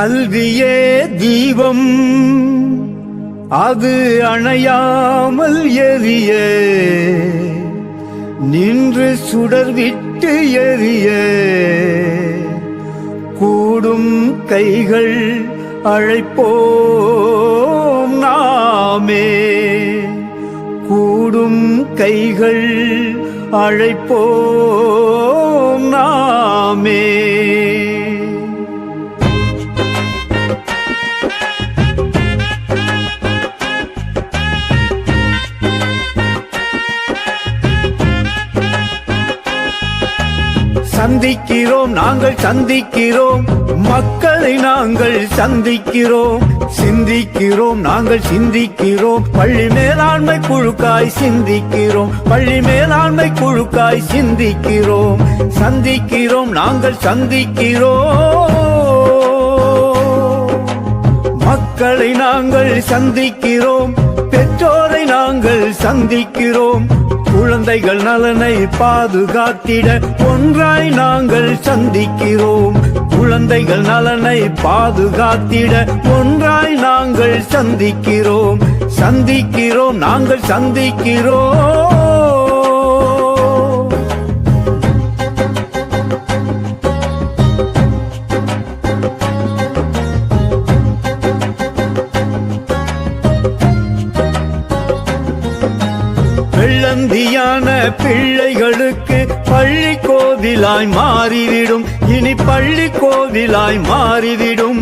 கல்வியே தீபம் அது அணையாமல் எரிய நின்று சுடர் விட்டு எரிய கூடும் கைகள் அழைப்போம் நாமே கூடும் கைகள் அழைப்போம் நாமே சந்திக்கிறோம் நாங்கள் சந்திக்கிறோம் மக்களை நாங்கள் சந்திக்கிறோம் சிந்திக்கிறோம் நாங்கள் சிந்திக்கிறோம் பள்ளி மேலாண்மை குழுக்காய் சிந்திக்கிறோம் பள்ளி மேலாண்மை குழுக்காய் சிந்திக்கிறோம் சந்திக்கிறோம் நாங்கள் சந்திக்கிறோம் மக்களை நாங்கள் சந்திக்கிறோம் பெற்றோரை நாங்கள் சந்திக்கிறோம் குழந்தைகள் நலனை பாதுகாத்திட ஒன்றாய் நாங்கள் சந்திக்கிறோம் குழந்தைகள் நலனை பாதுகாத்திட ஒன்றாய் நாங்கள் சந்திக்கிறோம் சந்திக்கிறோம் நாங்கள் சந்திக்கிறோம் வெள்ளந்தியான பிள்ளைகளுக்கு பள்ளி கோவிலாய் மாறிவிடும் இனி பள்ளி கோவிலாய் மாறிவிடும்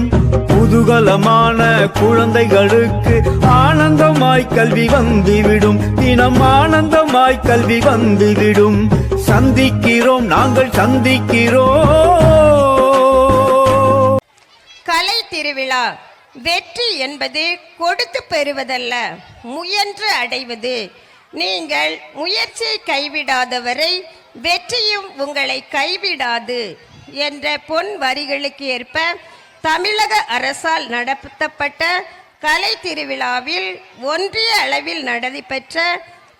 குதூகலமான குழந்தைகளுக்கு ஆனந்தமாய் கல்வி வந்துவிடும் தினம் ஆனந்தமாய் கல்வி வந்துவிடும் சந்திக்கிறோம் நாங்கள் சந்திக்கிறோம். கலை திருவிழா வெற்றி என்பது கொடுத்து பெறுவதல்ல, முயன்று அடைவது. நீங்கள் முயற்சியை கைவிடாதவரை வெற்றியும் உங்களை கைவிடாது என்ற பொன் வரிகளுக்கு ஏற்ப தமிழக அரசால் நடத்தப்பட்ட கலை திருவிழாவில் ஒன்றிய அளவில் நடைபெற்ற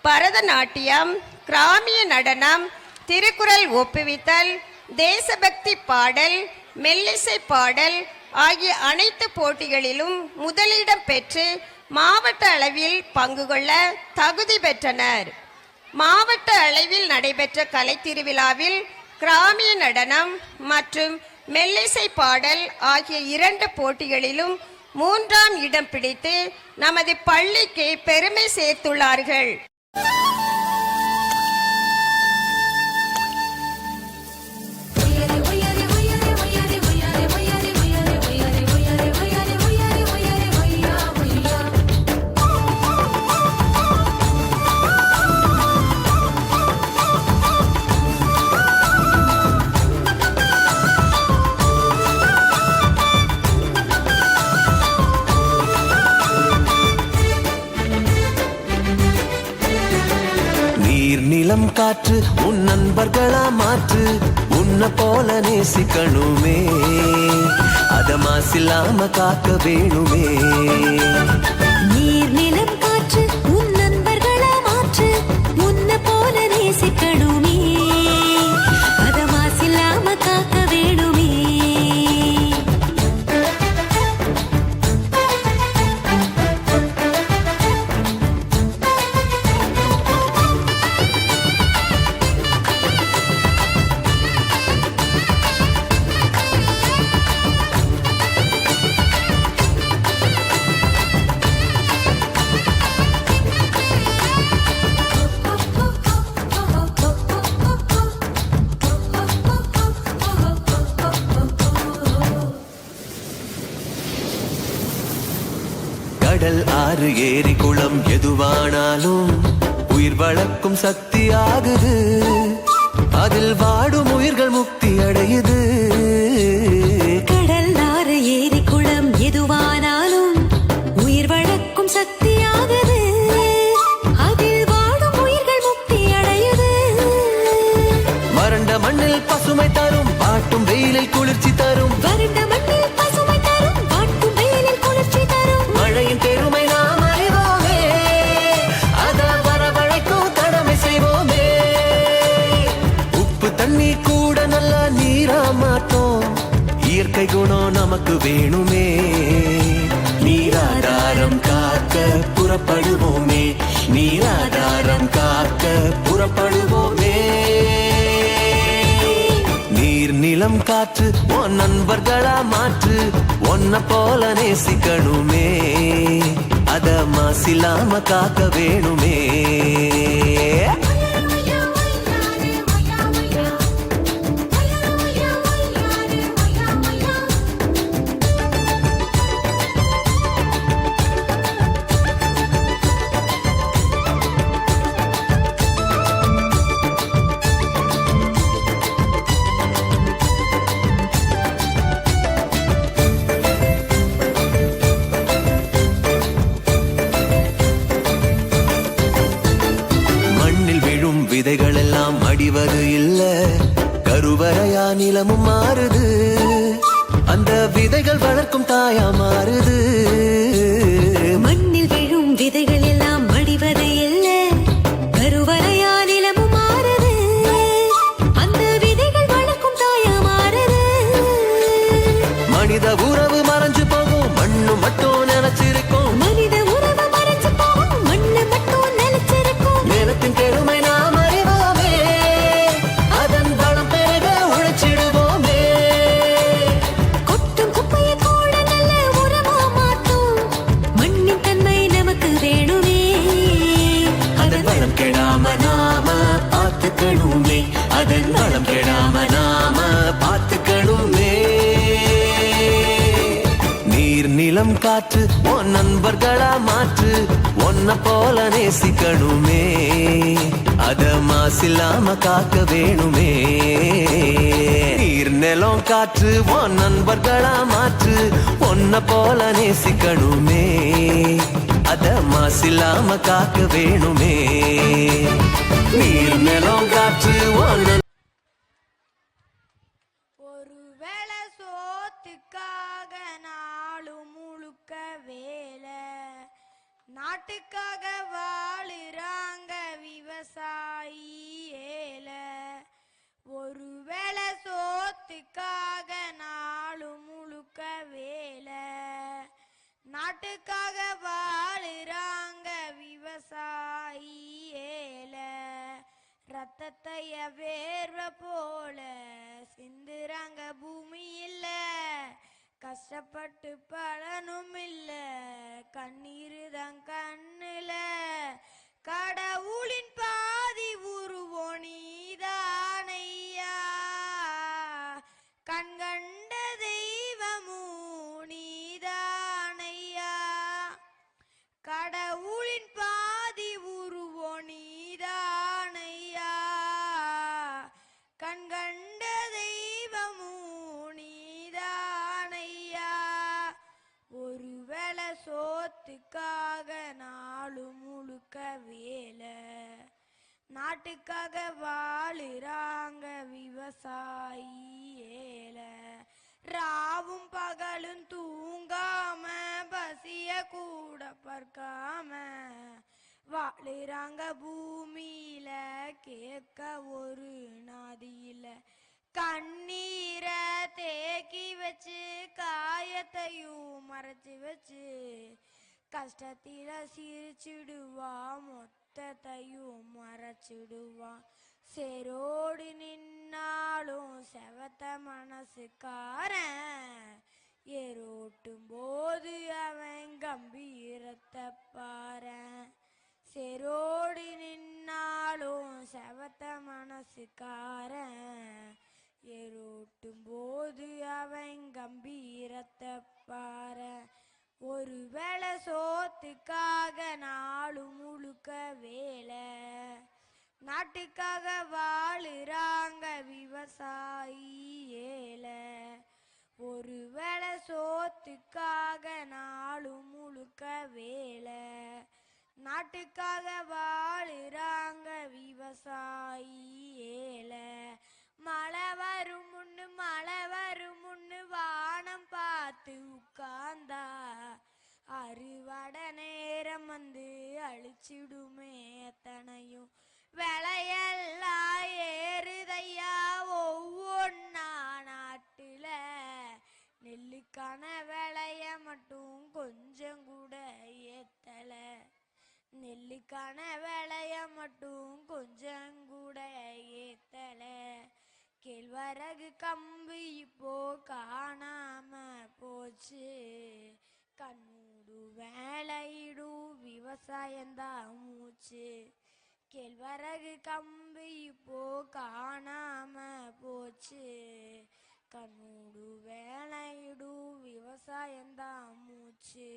பரதநாட்டியம், கிராமிய நடனம், திருக்குறள் ஒப்புவித்தல், தேசபக்தி பாடல், மெல்லிசை பாடல் ஆகிய அனைத்து போட்டிகளிலும் முதலிடம் பெற்று மாவட்ட அளவில் பங்கு கொள்ள தகுதி பெற்றனர். மாவட்ட அளவில் நடைபெற்ற கலை திருவிழாவில் கிராமிய நடனம் மற்றும் மெல்லிசை பாடல் ஆகிய 2 போட்டிகளிலும் 3ஆம் இடம் பிடித்து நமது பள்ளிக்கு பெருமை சேர்த்துள்ளார்கள். நீர் நிலம் காற்று உன் நண்பர்களா மாற்று உன்னை போல நேசிக்கணுமே அத மாசில்லாம காக்க வேணுமே நீர் நிலம் காற்று உன் நண்பர்களா மாற்று உன்னை போல நேசிக்கணுமே அத மாசில்லாம காக்க வேணுமே கடல் ஆறு ஏரி குளம் எதுவானாலும் உயிர் வளர்க்கும் சக்தி ஆகுது அதில் வாடும் உயிர்கள் முக்தி அடையுது கடல் ஆறு ஏரி குளம் எதுவானாலும் உயிர் வளர்க்கும் சக்தியாகுது அதில் வாடும் உயிர்கள் முக்தி அடையுது வறண்ட மண்ணில் பசுமை தரும் பாட்டும் வெயிலில் குளிர்ச்சி தரும் வறண்ட மண்ணில் பசுமை தரும் வாட்டும் வெயிலில் குளிர்ச்சி தரும் மழையின் பெருமை நாம் அறிவோமே அத வரவழைக்கும் கடமை செய்வோமே உப்பு தண்ணி கூட நல்லா நீரா மாட்டோம் இயற்கை குணம் நமக்கு வேணுமே நீராதாரம் காக்க புறப்படுவோமே நீராதாரம் காக்க புறப்படுவோமே நீர் நிலம் காற்று உன் நண்பர்களா மாற்று உன்னை போல நேசிக்கணுமே அத மாசில்லாம காக்க வேணுமே மண்ணில் விழும் விதைகள் எல்லாம் அடிவது இல்ல கருவறையா நிலமும் மாறுது அந்த விதைகள் வளர்க்கும் தாயா மாறுது மண்ணில் விழும் விதைகள் எல்லாம் மடிவது இல்ல கருவறையா நிலமும் மாறுது அந்த விதைகள் வளர்க்கும் தாயா மாறுது மனித உறவு மறைஞ்சு போகும் மண்ணு மட்டும் நினைச்சிருக்கும் மனித உறவு மறைச்சு போகும் மண்ணு மட்டும் நிலைச்சிருக்கும் நிலத்தின் பெருமை நாம் அறிவோமே அதன் வளம் பெருக உழைச்சிடுவோமே கொட்டும் குப்பையை கூட நல்ல உரமா மாற்றும் மண்ணின் தன்மை நமக்கு வேணுமே அதன் வளம் கெடாம நாம பார்த்துக்கணுமே அதன் வளம் கெடாம நாம பார்த்துக்கணுமே நீர் நிலம் காற்று உன் நண்பர்களா மாற்று உன்னை போல நேசிக்கணுமே அத மாசில்லாம காக்க வேணுமே நீர் நிலம் காற்று உன் நண்பர்களா மாற்று உன்னை போல நேசிக்கணுமே அத மாசில்லாம காக்க வேணுமே நீர் நிலம் காற்று உன் ஒருவேளை சோத்துக்காக நாளும் முழுக்க வேலை நாட்டுக்காக வாழுறாங்க விவசாயி ஏழை ஒருவேளை சோத்துக்காக நாளும் முழுக்க வேலை நாட்டுக்காக வாழுறாங்க விவசாயி ஏழை ரத்தத்தைய வேர்வை போல சிந்துறாங்க பூமி இல்ல கஷ்டப்பட்டு பலனும் இல்ல கண்ணீரு தான் கண்ணுல கடவுளின் பாதி உருவோம் நீதானையா கண்கண்ட தெய்வமும் நீதானையா கடவுளின் பாதி உருவோம் நீதானையா கண்கண்ட தெய்வமும் நீதானையா ஒருவேளை சோத்துக்காக நாளும் முழுக்க வேலை நாட்டுக்காக வாழுறாங்க விவசாயி ஏழை. ராவும் பகலும் தூங்காம பசிய கூட பார்க்காம வாழுறாங்க பூமியில, கேட்க ஒரு நாதியில. கண்ணீரை தேக்கி வச்சு காயத்தையும் மறைச்சு வச்சு கஷ்டத்தில சிரிச்சிடுவா, மொத்தத்தையும் மறைச்சிடுவான். செரோடு நின்னாலும் செவத்த மனசுக்காரன், ஏரோட்டும் போது அவன் கம்பீரத்தை பாரன். செரோடு நின்னாலும் செவத்த மனசுக்காரன், ஏரோட்டும் போது அவன் கம்பீரத்தை பாரன். ஒரு வேளை சோத்துக்காக நாளு முழுக்க வேலை, நாட்டுக்காக வாழுறாங்க விவசாயி ஏழை. ஒரு வேளை சோத்துக்காக நாளு முழுக்க வேலை, நாட்டுக்காக வாழுறாங்க விவசாயி ஏழை. மழை வரும் முன்னு வானம் பார்த்து உட்கார்ந்தா, அறுவடை நேரம் வந்து அழிச்சிடுமே எத்தனையும். விளையெல்லாம் ஏறுதையா ஒவ்வொன்னா நாட்டுல, நெல்லுக்கான விளைய மட்டும் கொஞ்சம் கூட ஏத்தல. நெல்லுக்கான விளைய மட்டும் கொஞ்சம் கூட ஏத்தல. கேழ்வரகு கம்பு இப்போ காணாம போச்சு, கண்ணூடு வேலையிடும் விவசாயந்தான் மூச்சு. கேழ்வரகு கம்பு இப்போ காணாம போச்சு, கண்ணூடு வேலையிடும் விவசாயந்தான் மூச்சு.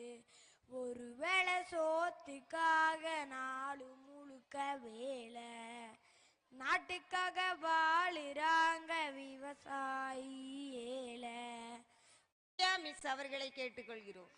ஒரு வேளை சோத்துக்காக நாளு முழுக்க வேலை, நாட்டுக்காக வாழுறாங்க விவசாயி ஏழை. மிஸ் அவர்களை கேட்டுக்கொள்கிறோம்.